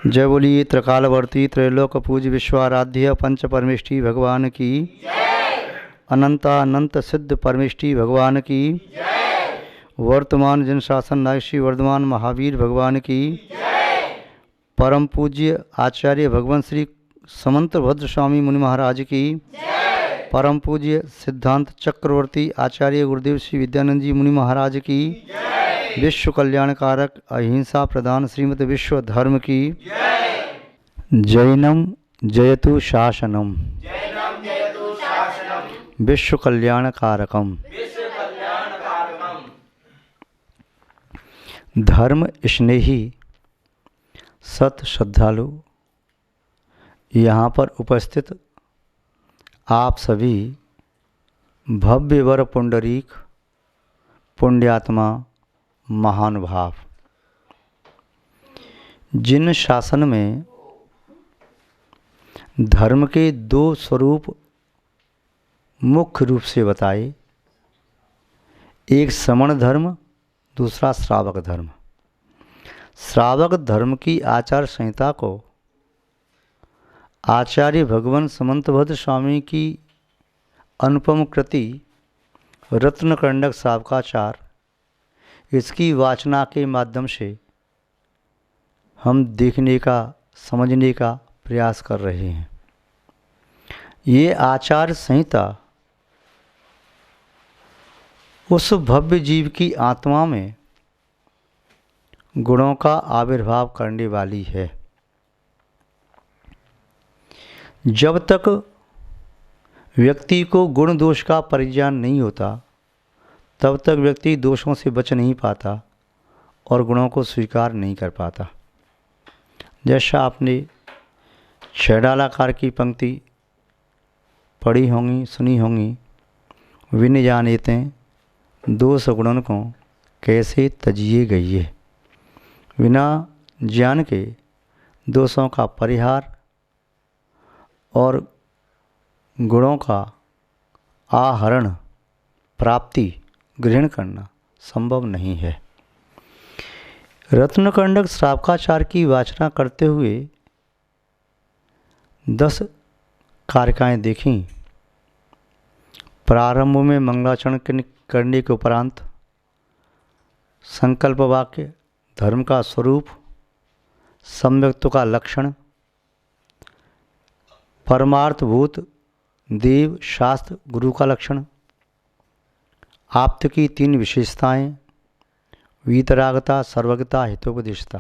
जय बोलिए त्रिकालवर्ती त्रैलोक पूज विश्वाराध्य पंच परमेष्टि भगवान की अनंत सिद्ध परमेष्टि भगवान की वर्तमान जन शासन नायक श्री वर्धमान महावीर भगवान की परम पूज्य आचार्य भगवान श्री समंत भद्र स्वामी मुनि महाराज की परम पूज्य सिद्धांत चक्रवर्ती आचार्य गुरुदेव श्री विद्यानंद जी मुनि महाराज की विश्व कल्याणकारक अहिंसा प्रधान श्रीमद विश्व धर्म की जैनम जयतु शासनम विश्व कल्याणकारकम धर्म स्नेही सत श्रद्धालु यहाँ पर उपस्थित आप सभी भव्य वर पुंडरीक पुण्यात्मा महानुभाव, जिन शासन में धर्म के दो स्वरूप मुख्य रूप से बताए, एक श्रमण धर्म, दूसरा श्रावक धर्म। श्रावक धर्म की आचार संहिता को आचार्य भगवान समंतभद्र स्वामी की अनुपम कृति रत्नकंडक सावकाचार, इसकी वाचना के माध्यम से हम देखने का समझने का प्रयास कर रहे हैं। ये आचार संहिता उस भव्य जीव की आत्मा में गुणों का आविर्भाव करने वाली है। जब तक व्यक्ति को गुण दोष का परिज्ञान नहीं होता, तब तक व्यक्ति दोषों से बच नहीं पाता और गुणों को स्वीकार नहीं कर पाता। जैसा आपने छैडालाकार की पंक्ति पढ़ी होंगी, सुनी होंगी, विन जानेते दोष गुणन को कैसे तजिए गई। बिना ज्ञान के दोषों का परिहार और गुणों का आहरण प्राप्ति ग्रहण करना संभव नहीं है। रत्नकंडक श्रावकाचार की वाचना करते हुए 10 कारिकाएँ देखीं। प्रारंभ में मंगलाचरण करने के उपरांत संकल्प वाक्य, धर्म का स्वरूप, सम्यक्त्व का लक्षण, परमार्थभूत देव शास्त्र गुरु का लक्षण, आप्त की 3 विशेषताएं, वीतरागता, सर्वज्ञता, हितोपदेशता,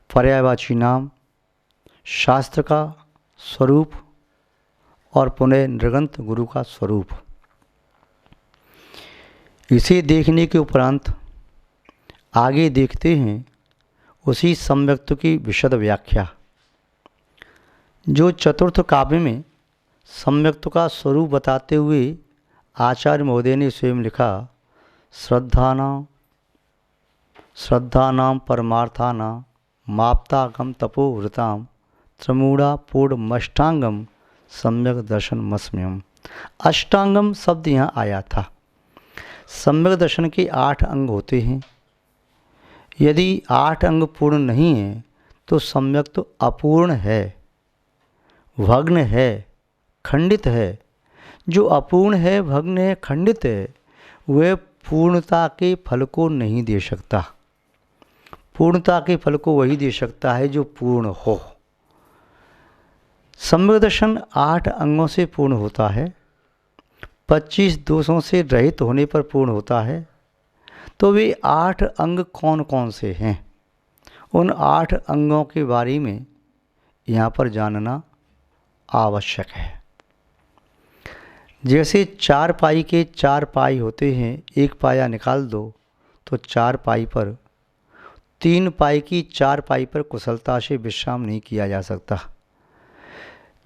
पर्यायवाची नाम, शास्त्र का स्वरूप और पुनः निर्गंत गुरु का स्वरूप। इसे देखने के उपरांत आगे देखते हैं उसी सम्यक्त्व की विशद व्याख्या, जो चतुर्थ काव्य में सम्यक्त्व का स्वरूप बताते हुए आचार्य महोदय ने स्वयं लिखा। श्रद्धानां परमार्थानां माप्तागम तपोवृतां त्रमूढ़ा पूर्णमष्टांगम सम्यक दर्शन मस्म्यम। अष्टांगम शब्द यहाँ आया था। सम्यक दर्शन के 8 अंग होते हैं। यदि 8 अंग पूर्ण नहीं है तो सम्यक तो अपूर्ण है, भग्न है, खंडित है। जो अपूर्ण है, भग्न है, खंडित है, वह पूर्णता के फल को नहीं दे सकता। पूर्णता के फल को वही दे सकता है जो पूर्ण हो। सम्यक दर्शन 8 अंगों से पूर्ण होता है, 25 दोषों से रहित होने पर पूर्ण होता है। तो वे 8 अंग कौन कौन से हैं? उन 8 अंगों के बारे में यहाँ पर जानना आवश्यक है। जैसे 4 पाई के 4 पाई होते हैं, एक पाया निकाल दो तो 4 पाई पर, 3 पाई की 4 पाई पर कुशलता से विश्राम नहीं किया जा सकता।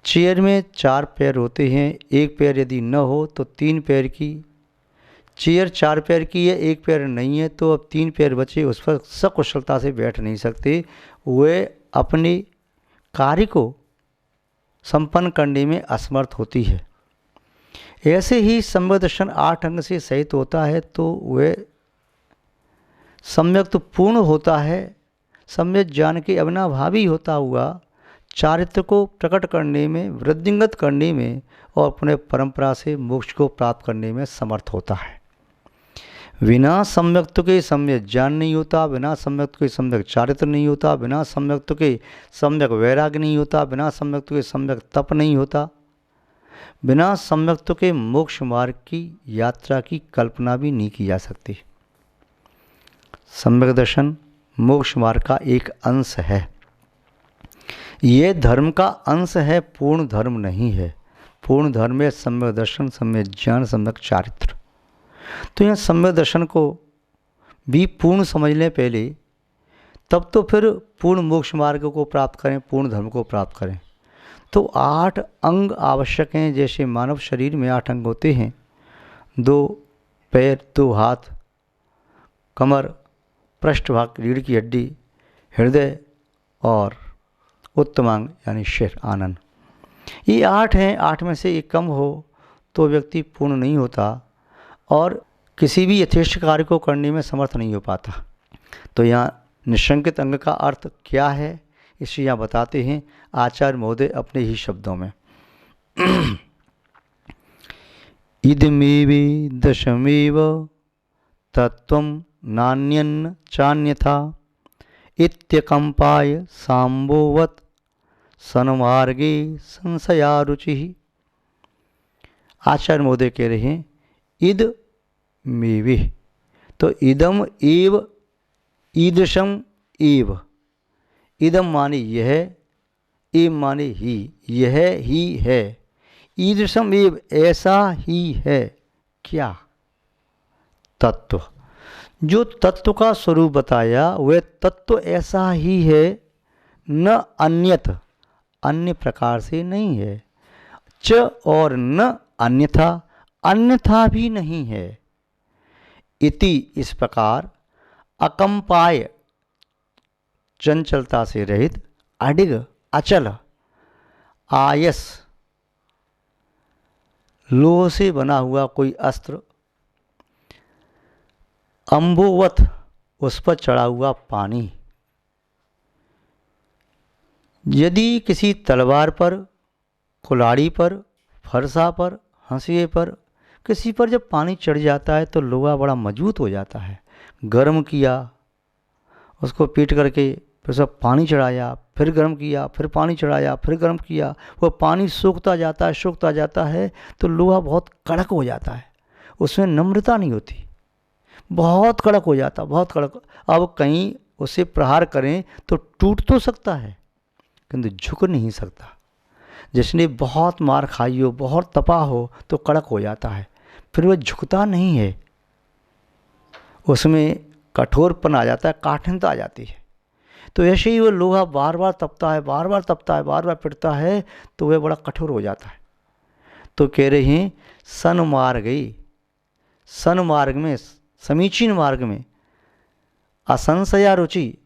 चेयर में 4 पैर होते हैं, एक पैर यदि न हो तो 3 पैर की, चेयर 4 पैर की है, एक पैर नहीं है, तो अब 3 पैर बचे, उस पर सकुशलता से बैठ नहीं सकते। वे अपने कार्य को संपन्न करने में असमर्थ होती है। ऐसे ही सम्यक दर्शन 8 अंग से सहित होता है तो वह सम्यक तो पूर्ण होता है, सम्यक ज्ञान के अविनाभावी होता हुआ चारित्र को प्रकट करने में, वृद्धिंगत करने में और अपने परंपरा से मोक्ष को प्राप्त करने में समर्थ होता है। बिना सम्यक्त्व के सम्यक ज्ञान नहीं होता, बिना सम्यक्त्व के सम्यक चारित्र नहीं होता, बिना सम्यक्त्व के सम्यक वैराग्य नहीं होता, बिना सम्यक्त्व के सम्यक तप नहीं होता, बिना सम्यक्त्व के मोक्ष मार्ग की यात्रा की कल्पना भी नहीं की जा सकती। सम्यक दर्शन मोक्ष मार्ग का एक अंश है। ये धर्म का अंश है, पूर्ण धर्म नहीं है। पूर्ण धर्म है सम्यक दर्शन, सम्यक ज्ञान, सम्यक चारित्र। तो यह सम्यक दर्शन को भी पूर्ण समझ लें पहले, तब तो फिर पूर्ण मोक्ष मार्ग को प्राप्त करें, पूर्ण धर्म को प्राप्त करें। तो 8 अंग आवश्यक हैं। जैसे मानव शरीर में 8 अंग होते हैं, 2 पैर, 2 हाथ, कमर, पृष्ठभाग, रीढ़ की हड्डी, हृदय और उत्तमांग यानी शिर, आनन। ये 8 हैं। 8 में से एक कम हो तो व्यक्ति पूर्ण नहीं होता और किसी भी यथेष्ट कार्य को करने में समर्थ नहीं हो पाता। तो यहाँ निशंकित अंग का अर्थ क्या है, इसे यहाँ बताते हैं आचार्य महोदय अपने ही शब्दों में। इदमेवे दशमेव तत्वं नान्यन्न चान्यथा इत्यकंपाय सांबोवत सन्मार्गे संशयारुचि। आचार्य महोदय कह रहे हैं इद मेवे, तो इदम एव, ईदृशम एव। इदम माने यह, एव माने ही, यह ही है। ईदृशम एव, ऐसा ही है। क्या? तत्व। जो तत्व का स्वरूप बताया वह तत्व ऐसा ही है, न अन्यत, अन्य प्रकार से नहीं है। च और न अन्यथा, अन्यथा भी नहीं है। इति इस प्रकार, अकंपाय चंचलता से रहित, अडिग अचल, आयस लोह से बना हुआ कोई अस्त्र, अंबोवत उस पर चढ़ा हुआ पानी। यदि किसी तलवार पर, कुल्हाड़ी पर, फरसा पर, हंसिए पर, किसी पर जब पानी चढ़ जाता है तो लोहा बड़ा मजबूत हो जाता है। गर्म किया, उसको पीट करके फिर सब पानी चढ़ाया, फिर गर्म किया, फिर पानी चढ़ाया, फिर गर्म किया, वो पानी सूखता जाता है, सूखता जाता है तो लोहा बहुत कड़क हो जाता है, उसमें नम्रता नहीं होती, बहुत कड़क हो जाता, बहुत कड़क। अब कहीं उसे प्रहार करें तो टूट तो सकता है किंतु झुक नहीं सकता। जिसने बहुत मार खाई हो, बहुत तपा हो तो कड़क हो जाता है, फिर वह झुकता नहीं है, उसमें कठोरपन आ जाता है, काठिन्यता आ जाती है। तो ऐसे ही वो लोहा बार बार तपता है, बार बार तपता है, बार बार पिटता है तो वह बड़ा कठोर हो जाता है। तो कह रहे हैं सन्मार्गे, सन्मार्ग में, समीचीन मार्ग में, असंशया रुचि।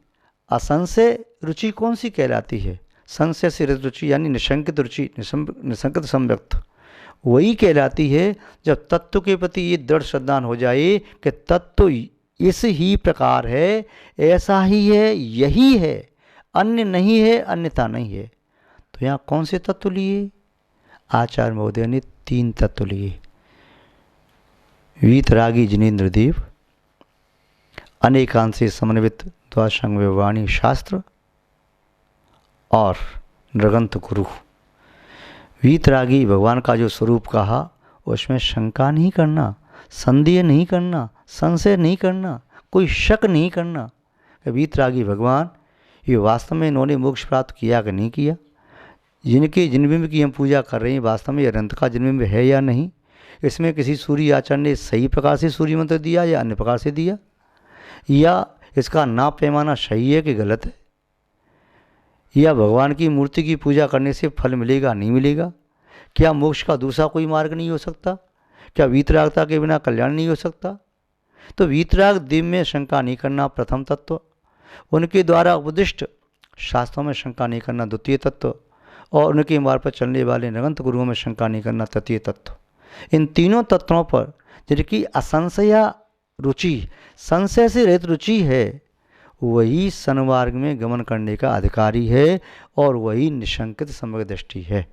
असंशय रुचि कौन सी कहलाती है? संशय से रुचि यानी निशंकित रुचि, निशंकित सम्यक्त, वही कहलाती है जब तत्व के प्रति ये दृढ़ श्रद्धा हो जाए कि तत्व इस ही प्रकार है, ऐसा ही है, यही है, अन्य नहीं है, अन्यथा नहीं है। तो यहाँ कौन से तत्व लिए? आचार्य महोदय ने 3 तत्व लिए। वीतरागी जिनेन्द्र देव, अनेकांशी समन्वित द्वादशांग वाणी शास्त्र और नृगंत गुरु। वीतरागी भगवान का जो स्वरूप कहा उसमें शंका नहीं करना, संदेह नहीं करना, संशय नहीं करना, कोई शक नहीं करना। वीतरागी भगवान ये वास्तव में इन्होंने मोक्ष प्राप्त किया कि नहीं किया, जिनके जिनबिंब की हम पूजा कर रहे हैं वास्तव में अनंत का जिनबिंब है या नहीं, इसमें किसी सूर्य आचार्य ने सही प्रकार से सूर्य मंत्र दिया या अन्य प्रकार से दिया, या इसका नाप पैमाना सही है कि गलत है, या भगवान की मूर्ति की पूजा करने से फल मिलेगा नहीं मिलेगा, क्या मोक्ष का दूसरा कोई मार्ग नहीं हो सकता, क्या वीतरागता के बिना कल्याण नहीं हो सकता। तो वीतराग देव में शंका नहीं करना प्रथम तत्व, उनके द्वारा उपदिष्ट शास्त्रों में शंका नहीं करना द्वितीय तत्व, और उनके मार्ग पर चलने वाले नगंत गुरुओं में शंका नहीं करना तृतीय तत्व। इन तीनों तत्वों पर जिनकी असंशया रुचि, संशय से रहित रुचि है, वही सन्मार्ग में गमन करने का अधिकारी है और वही निशंकित समग्र दृष्टि है।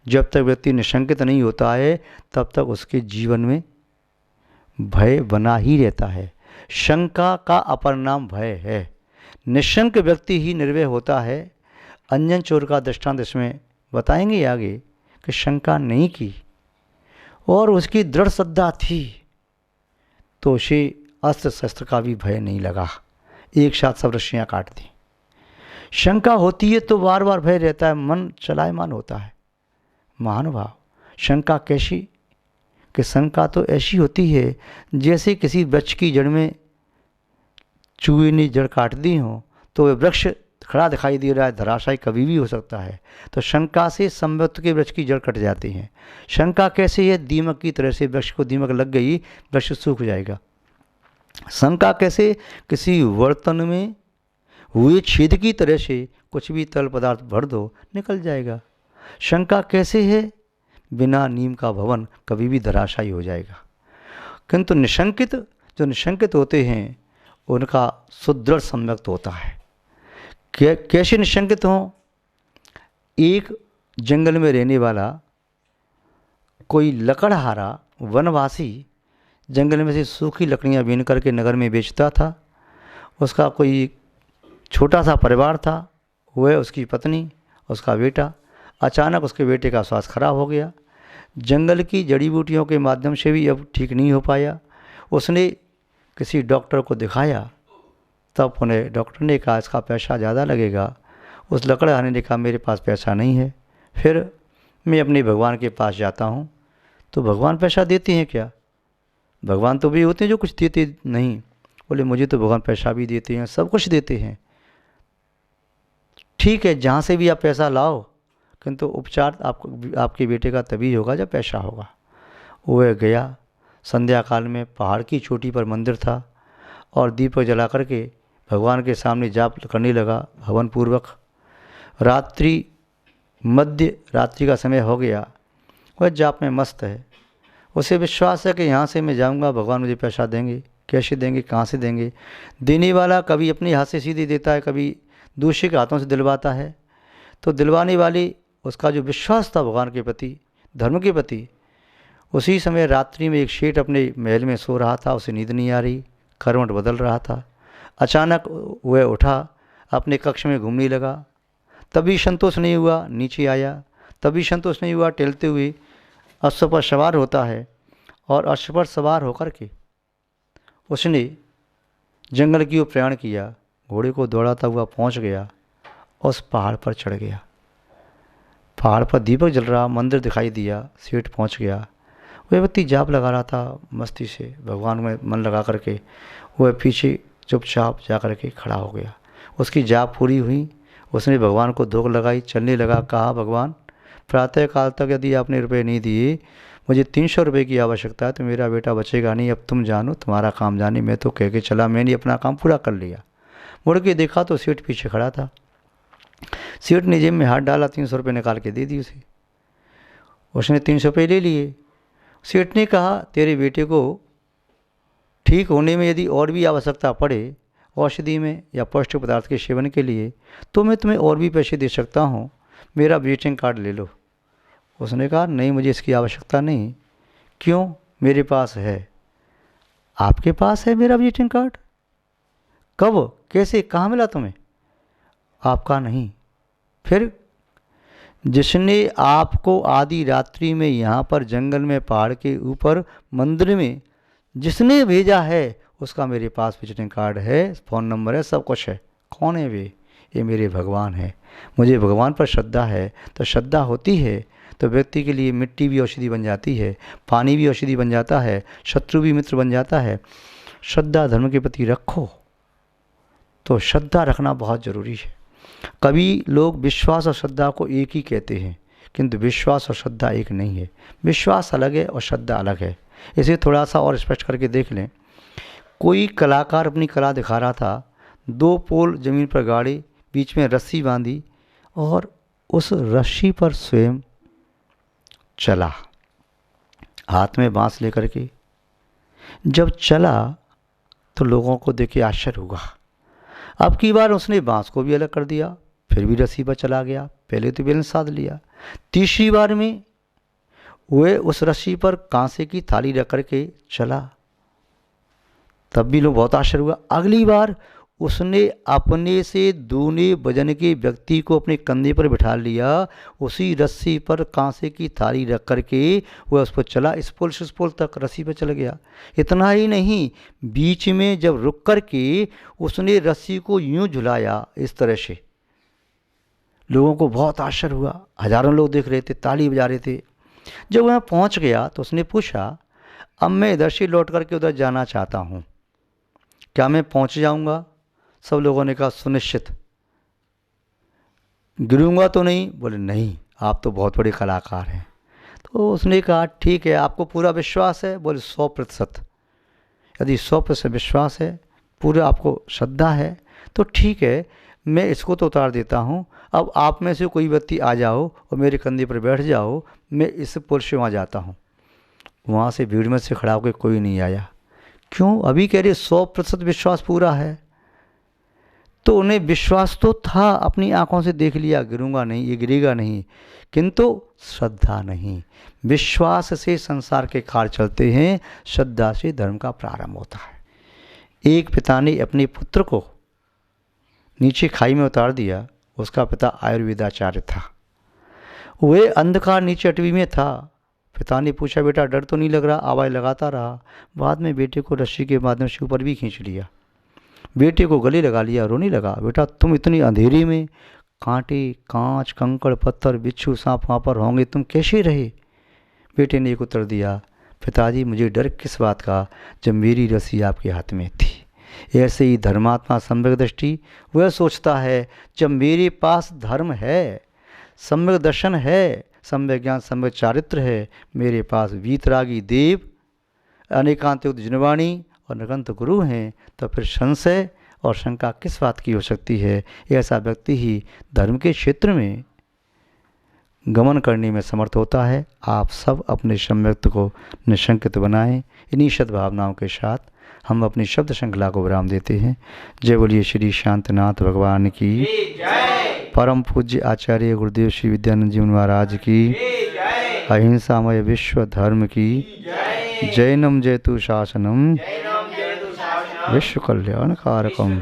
जब तक व्यक्ति निशंकित नहीं होता है तब तक उसके जीवन में भय बना ही रहता है। शंका का अपर नाम भय है। निशंक व्यक्ति ही निर्भय होता है। अंजन चोर का दृष्टांत इसमें बताएंगे आगे कि शंका नहीं की और उसकी दृढ़ श्रद्धा थी तो उसे अस्त्र शस्त्र का भी भय नहीं लगा, एक साथ सब रस्सियाँ काट दी। शंका होती है तो बार बार भय रहता है, मन चलायमान होता है। महानुभाव, शंका कैसी कि शंका तो ऐसी होती है जैसे किसी वृक्ष की जड़ में चूहे ने जड़ काट दी हो तो वह वृक्ष खड़ा दिखाई दे रहा है, धराशायी कभी भी हो सकता है। तो शंका से संवृत्त के वृक्ष की जड़ कट जाती है। शंका कैसे है? दीमक की तरह से, वृक्ष को दीमक लग गई, वृक्ष सूख जाएगा। शंका कैसे? किसी बर्तन में हुए छेद की तरह से कुछ भी तरल पदार्थ भर दो, निकल जाएगा। शंका कैसे है? बिना नीम का भवन कभी भी धराशायी हो जाएगा। किंतु निशंकित, जो निशंकित होते हैं उनका सुदृढ़ सम्यक्त होता है। कैसे निशंकित हों? एक जंगल में रहने वाला कोई लकड़हारा वनवासी जंगल में से सूखी लकड़ियाँ बीन करके नगर में बेचता था। उसका कोई छोटा सा परिवार था, वह, उसकी पत्नी, उसका बेटा। अचानक उसके बेटे का स्वास्थ्य खराब हो गया। जंगल की जड़ी बूटियों के माध्यम से भी अब ठीक नहीं हो पाया। उसने किसी डॉक्टर को दिखाया, तब उन्हें डॉक्टर ने कहा इसका पैसा ज़्यादा लगेगा। उस लकड़हारे ने कहा मेरे पास पैसा नहीं है। फिर मैं अपने भगवान के पास जाता हूँ। तो भगवान पैसा देते हैं क्या? भगवान तो भी होते हैं जो कुछ देते नहीं। बोले मुझे तो भगवान पैसा भी देते हैं, सब कुछ देते हैं। ठीक है, जहाँ से भी आप पैसा लाओ, किंतु उपचार आपके बेटे का तभी होगा जब पैसा होगा। वह गया। संध्या काल में पहाड़ की चोटी पर मंदिर था और दीपक जला करके भगवान के सामने जाप करने लगा हवन पूर्वक। मध्य रात्रि का समय हो गया। वह जाप में मस्त है। उसे विश्वास है कि यहाँ से मैं जाऊँगा, भगवान मुझे पैसा देंगे। कैसे देंगे, कहाँ से देंगे? देने वाला कभी अपने हाथ से सीधे देता है, कभी दूसरे के हाथों से दिलवाता है। तो दिलवाने वाली, उसका जो विश्वास था भगवान के प्रति, धर्म के प्रति, उसी समय रात्रि में एक शेठ अपने महल में सो रहा था। उसे नींद नहीं आ रही, करवट बदल रहा था। अचानक वह उठा, अपने कक्ष में घूमने लगा। तभी संतोष नहीं हुआ, नीचे आया। तभी संतोष नहीं हुआ, टहलते हुए अश्व पर सवार होता है और अश्व पर सवार होकर के उसने जंगल की ओर प्रयाण किया। घोड़े को दौड़ाता हुआ पहुंच गया, उस पहाड़ पर चढ़ गया। पहाड़ पर दीपक जल रहा, मंदिर दिखाई दिया। सेठ पहुंच गया। वह व्यक्ति जाप लगा रहा था मस्ती से, भगवान में मन लगा करके। वह पीछे चुपचाप जा कर के खड़ा हो गया। उसकी जाप पूरी हुई। उसने भगवान को धोख लगाई, चलने लगा। कहा भगवान, प्रातः काल तक यदि आपने रुपए नहीं दिए, मुझे 300 रुपये की आवश्यकता है, तो मेरा बेटा बचेगा नहीं। अब तुम जानो, तुम्हारा काम जाने। मैं तो कह के चला, मैंने अपना काम पूरा कर लिया। मुड़ के देखा तो सेठ पीछे खड़ा था। सेठ ने जेब में हाथ डाला, 300 रुपये निकाल के दे दी उसे। उसने 300 रुपये ले लिए। सेठ ने कहा तेरे बेटे को ठीक होने में यदि और भी आवश्यकता पड़े, औषधि में या पौष्टिक पदार्थ के सेवन के लिए, तो मैं तुम्हें और भी पैसे दे सकता हूँ, मेरा विजिटिंग कार्ड ले लो। उसने कहा नहीं, मुझे इसकी आवश्यकता नहीं। क्यों? मेरे पास है। आपके पास है मेरा विजिटिंग कार्ड? कब, कैसे, कहाँ मिला तुम्हें? आपका नहीं। फिर? जिसने आपको आधी रात्रि में यहाँ पर जंगल में पहाड़ के ऊपर मंदिर में जिसने भेजा है, उसका मेरे पास विजिटिंग कार्ड है, फ़ोन नंबर है, सब कुछ है। कौन है वे? ये मेरे भगवान है। मुझे भगवान पर श्रद्धा है। तो श्रद्धा होती है तो व्यक्ति के लिए मिट्टी भी औषधि बन जाती है, पानी भी औषधि बन जाता है, शत्रु भी मित्र बन जाता है। श्रद्धा धर्म के प्रति रखो, तो श्रद्धा रखना बहुत ज़रूरी है। कभी लोग विश्वास और श्रद्धा को एक ही कहते हैं, किंतु विश्वास और श्रद्धा एक नहीं है। विश्वास अलग है और श्रद्धा अलग है। इसे थोड़ा सा और स्पष्ट करके देख लें। कोई कलाकार अपनी कला दिखा रहा था। 2 पोल ज़मीन पर गाड़े, बीच में रस्सी बांधी और उस रस्सी पर स्वयं चला, हाथ में बांस लेकर के। जब चला तो लोगों को देख के आश्चर्य हुआ। अब की बार उसने बांस को भी अलग कर दिया, फिर भी रस्सी पर चला गया, पहले तो बैलेंस साध लिया। तीसरी बार में वह उस रस्सी पर कांसे की थाली रख करके चला, तब भी लोग बहुत आश्चर्य हुआ। अगली बार उसने अपने से दूने वजन के व्यक्ति को अपने कंधे पर बिठा लिया, उसी रस्सी पर कांसे की थाली रख करके वह उस पर चला, इस पुल से उस पुल तक रस्सी पर चल गया। इतना ही नहीं, बीच में जब रुक करके उसने रस्सी को यूं झुलाया इस तरह से, लोगों को बहुत आश्चर्य हुआ, हजारों लोग देख रहे थे, ताली बजा रहे थे। जब वह पहुंच गया तो उसने पूछा, अब मैं इधर से लौट करके उधर जाना चाहता हूँ, क्या मैं पहुंच जाऊंगा? सब लोगों ने कहा सुनिश्चित। गिरूंगा तो नहीं? बोले नहीं, आप तो बहुत बड़े कलाकार हैं। तो उसने कहा ठीक है, आपको पूरा विश्वास है? बोले 100%। यदि 100% विश्वास है, पूरा आपको श्रद्धा है, तो ठीक है, मैं इसको तो उतार देता हूँ। अब आप में से कोई व्यक्ति आ जाओ और मेरे कंधे पर बैठ जाओ, मैं इस पुल से वहाँ जाता हूँ। वहाँ से भीड़ में से खड़ा होकर कोई नहीं आया। क्यों? अभी कह रहे 100% विश्वास पूरा है। तो उन्हें विश्वास तो था, अपनी आंखों से देख लिया, गिरूंगा नहीं, ये गिरेगा नहीं, किंतु श्रद्धा नहीं। विश्वास से संसार के कार्य चलते हैं, श्रद्धा से धर्म का प्रारंभ होता है। एक पिता ने अपने पुत्र को नीचे खाई में उतार दिया। उसका पिता आयुर्वेदाचार्य था, वह अंधकार नीचे अटवी में था। पिता ने पूछा, बेटा डर तो नहीं लग रहा? आवाज़ लगाता रहा। बाद में बेटे को रस्सी के माध्यम से ऊपर भी खींच लिया, बेटे को गले लगा लिया, रोने लगा, बेटा तुम इतनी अंधेरे में, कांटे, कांच, कंकड़, पत्थर, बिच्छू, सांप वहाँ पर होंगे, तुम कैसे रहे? बेटे ने एक उत्तर दिया, पिताजी मुझे डर किस बात का, जब मेरी रस्सी आपके हाथ में थी। ऐसे ही धर्मात्मा सम्यक दृष्टि वह सोचता है, जब मेरे पास धर्म है, सम्यक दर्शन है, सम्यक ज्ञान, सम्यक चारित्र है, मेरे पास वीतरागी देव, अनेकांतयुक्त जिनवाणी और निरंत गुरु हैं, तो फिर संशय और शंका किस बात की हो सकती है? ऐसा व्यक्ति ही धर्म के क्षेत्र में गमन करने में समर्थ होता है। आप सब अपने सम्यक्त को निशंकित बनाएं। इन्हीं सद्भावनाओं के साथ हम अपनी शब्द श्रृंखला को विराम देते हैं। जय बोलिए श्री शांतनाथ भगवान की, परम पूज्य आचार्य गुरुदेव श्री विद्यानंद जी महाराज की, अहिंसामय विश्व धर्म की, जैनम जयतु शासनम, विश्व कल्याण कारकम।